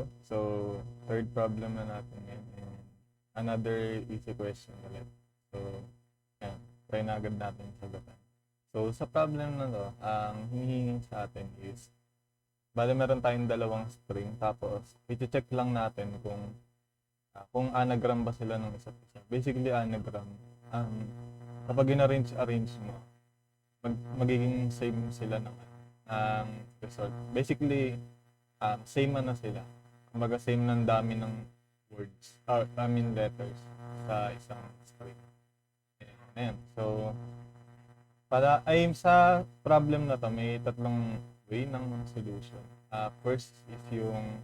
tayo. So, third problem na natin ngayon. And another easy question ulit. So, yan. Try na agad natin sagutan. So, sa problem na to, ang hinihingi sa atin is, bale meron tayong dalawang string, tapos i-check lang natin kung anagram ba sila ng isa't isa. Basically, anagram. Kapag in-arrange mo, magiging same sila ng result. Basically, same na sila. Kumbaga same ng dami ng words, or I mean letters sa isang string. Ayan. So, sa problem na to, may tatlong way ng solution. First is yung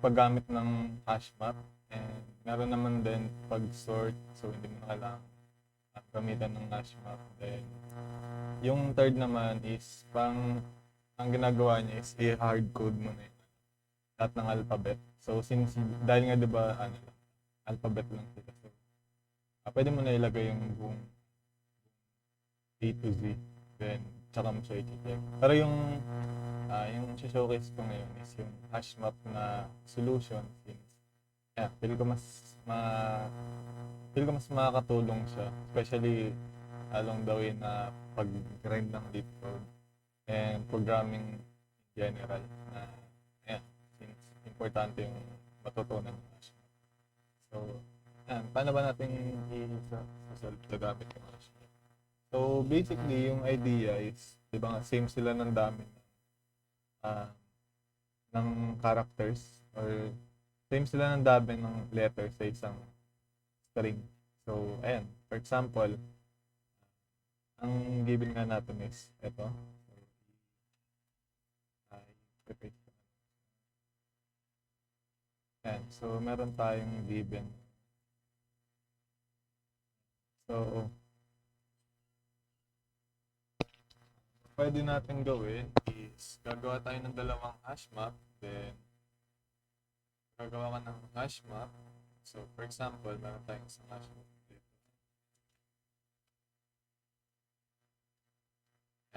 paggamit ng hash map, and meron naman din pag-sort, so hindi mo na kailangan gamitan ng hash map. Then, yung third naman is ang ginagawa niya is i-hard code mo na yun, lahat ng alphabet. So, dahil nga diba, alphabet lang sila. So, pwede mo na ilagay yung buong A to Z. Then, tsaka mo siya i-check. Pero yung showcase ko ngayon is yung hash map na solution, since feel ko mas makakatulong siya, especially along the way na pag-grind ng lead code and programming in general, na since importante yung matutunan ng hash map. So, paano ba natin i-solve gamit yung hash map? So, basically, yung idea is, di ba nga, same sila ng dami ng characters, or same sila ng dami ng letters sa isang string. So, ayan. For example, ang given nga natin is ito. Ayan. So, meron tayong given. So, pwede natin gawin is gagawa tayo ng dalawang hash map, then gagawa ka ng hash map. So, for example, meron tayong isang hash map dito.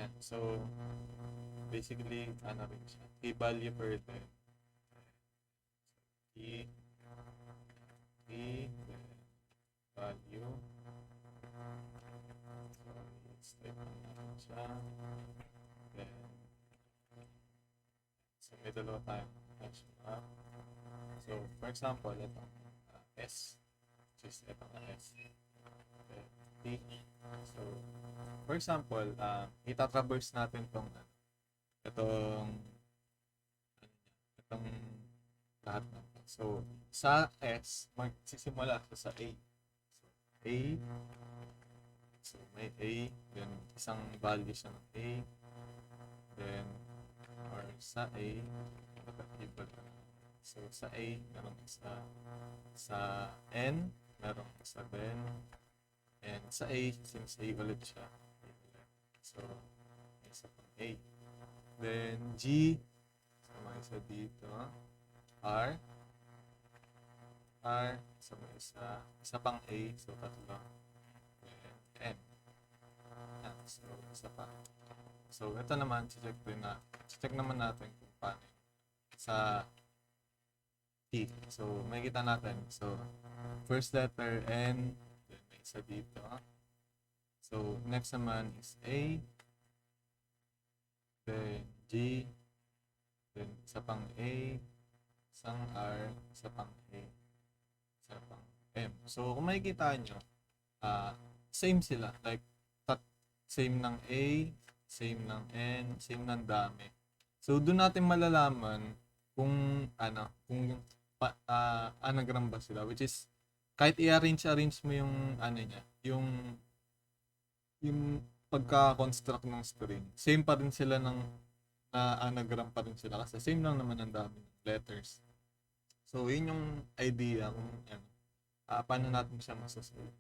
And so, basically, rin siya, key value per then key value. So, let's type natin siya. Then, so may dalawa tayong hash map. So, for example, ito, S, which is ito na S. T. So, for example, itatraverse natin itong lahat na. So, sa S, magsisimula sa A. So, A. So, may A. Then, isang value siya ng A. Then, or sa A, so, sa A, meron isa. Sa N, meron isa din. And sa A, since A ulit siya. So, isa pang A. Then, G, so, may isa dito. R, so may isa pang A, so tatlo. And N. So, isa pa. So, ito naman, check naman natin kung paano sa T. So, makikita natin. So, first letter N, then may isa dito. So, next naman is A, then G, then isa pang A, isang R, isa pang A, isa pang M. So, kung makikita nyo, same sila. Like, same ng A, same ng N, same ng dami. So, doon natin malalaman kung anagram ba sila, which is kahit i-arrange mo yung niya, yung pagka-construct ng string, same pa rin sila ng anagram pa rin sila kasi same lang naman ang dami ng letters. So, yun yung idea kung paano natin siya masasolve.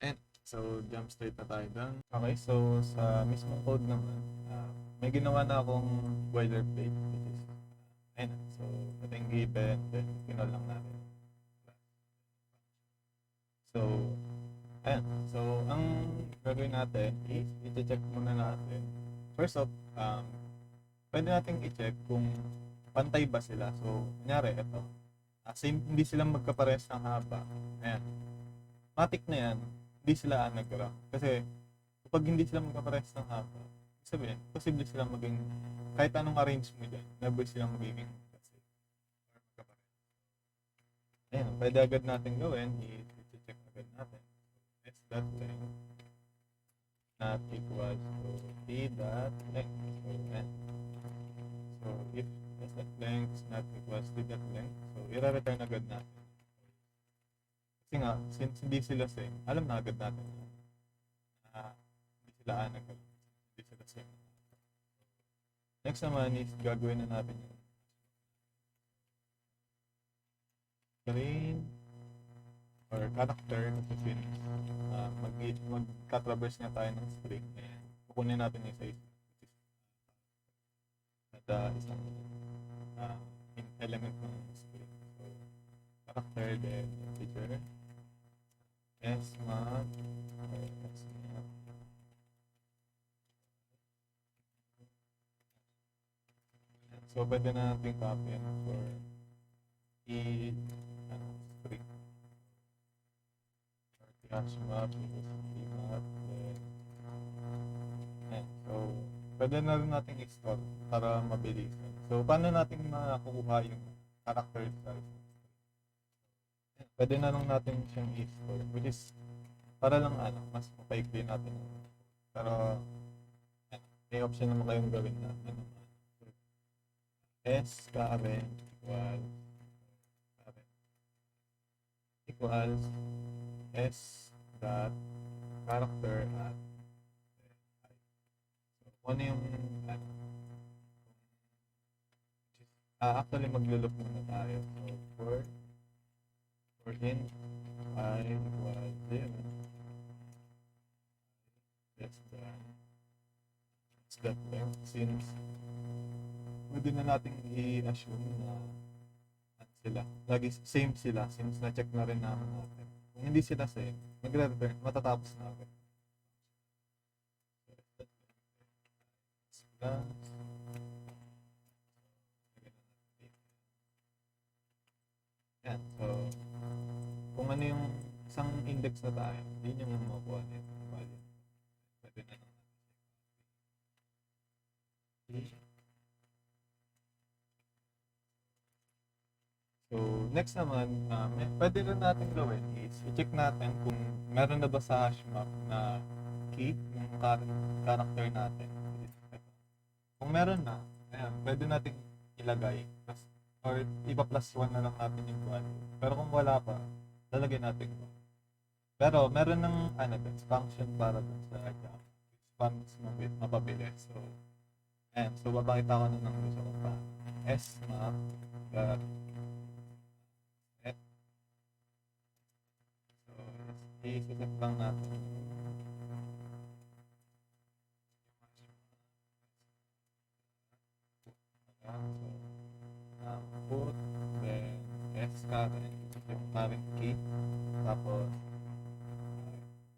And so, jump straight na tayo doon. Okay, so sa mismong code naman, may ginawa na akong boilerplate, which is, so, ito yung given, then pinol lang natin. So, so, ang gagawin natin is, i-check muna natin. First off, pwede nating i-check kung pantay ba sila. So, kunyari, ito. Same, hindi sila magkapares ng haba. Ayan. Matik na yan, hindi sila anagram. Kasi, kapag hindi sila magkapares ng haba, ibig sabihin, posible silang maging, kahit anong arrange mo dyan, never silang magiging kasi, or magkapares. Ayan, pwede agad natin gawin, i-check agad natin. S dot length not equals to T dot length. So, ayan. So, if S dot length is not equals to T dot length, so, i-return agad natin. Kasi nga, since hindi sila same, alam na agad natin na hindi sila anagram. Hindi sila same. Next naman is gagawin na natin yung screen or character kasi magta-traverse nga tayo ng string. Ayan. Kukunin natin yung size at isang element ng string. So, character, then integer, smap, smap. So, pwede na natin copy yan for string. Smap, smap, then so, pwede na rin natin i-store para mabilis. So, paano natin makukuha yung character size? Pwede na lang natin siyang i-store, which is para lang mas mapaikli natin. Pero, may option naman kayong gawin na s current equals s dot character at so, kung ano yung actually maglulok muna tayo. So, for int I equals 0 less than that length, since pwede na natin i-assume na sila, lagi same sila since na-check na rin naman natin. Kung hindi sila same, magre-return, matatapos na agad. Yan, so kung ano yung isang index na tayo, yun yung makukuha nito value. Pwede na naman. So, next naman, pwede rin natin gawin is i-check natin kung meron na ba sa hashmap na key yung character natin. Kung meron na, ayan, pwede natin ilagay or ipa-plus 1 na lang natin yung value. Pero kung wala pa, lalagay natin ito. Pero meron ng function para dun sa account. It's mapabilis. So, ayan. So, babakita ko na ng gusto ko pa. smap dot set. So, i-set lang natin. So, put then current, yung current key. Tapos,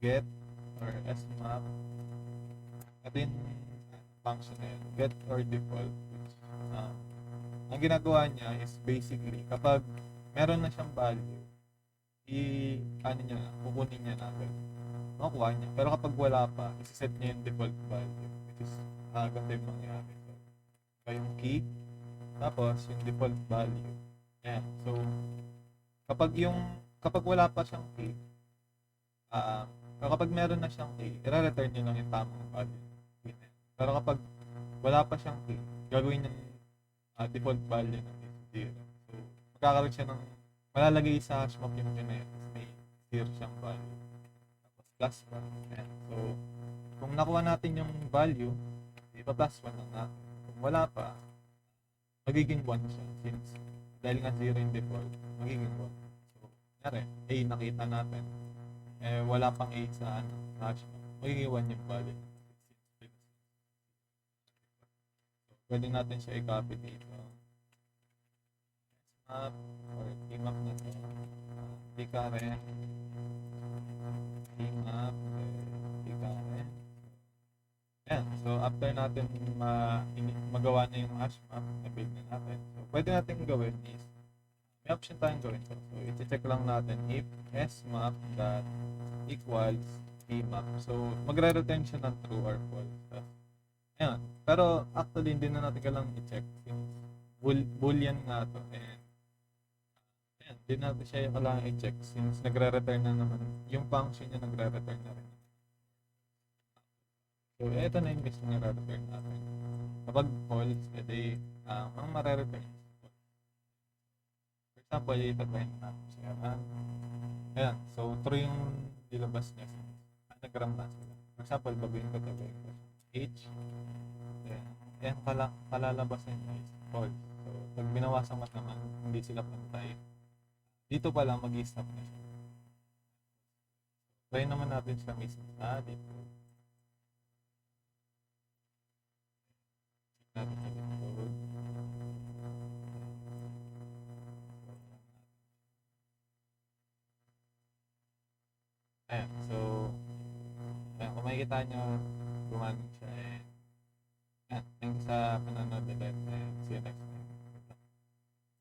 get or smap. Ito yung function na yun, get or default. Ang ginagawa niya is basically, kapag meron na siyang value, kukunin niya na agad. Makukuha niya. Pero kapag wala pa, isa-set niya yung default value, which is ganito yung mangyari. So, yung key, tapos yung default value. Ayan. So, kapag wala pa siyang key, kapag meron na siyang key, i-return niya lang yung tamang value. Pero kapag wala pa siyang key, gagawin niya default value ng 0. So, magkakaroon siya ng, malalagay sa hashmap yung yun may 0 siyang value. Tapos plus 1. Ayan. So, kung nakuha natin yung value, ipa-plus 1 lang natin. Kung wala pa, magiging 1 siya. Since, dahil nga 0 yung default, magiging 1. So, A nakita natin. Wala pang A sa hashmap. Magiging 1 yung value. Pwede natin siya i-copy dito. Smap or tmap na to. Tcurrent. Tmap. Tcurrent. Ayan. So, after natin magawa na yung hash map, na-build na natin. So, pwede natin gawin is, may option tayong gawin to. So, i-check lang natin if smap dot equals bmap. So, magre-return siya ng true or false. Tapos, ayan. Pero, actually, hindi na natin kailangang i-check since boolean nga to. And, ayan, hindi natin siya kailangang i-check since nagre-return na naman. Yung function niya nagre-return na rin. So, ito na yung mismo nare-return natin. Kapag false, edi, ang mare-return. For example, itatry natin siya. Ayan, so true yung dilabas niya. Anagram na sila. For example, baguhin ko ito. H. Ayan, kalalabas na yun is false. So, pag binawasan mo naman, hindi sila pantay. Dito pa lang, mag-i-stop na siya. Try naman natin siya mismo sa dito. Check natin sa code. Ayan, so, ayan, kung makikita nyo, gumanon siya. Ayan, thank you sa panonood ulit.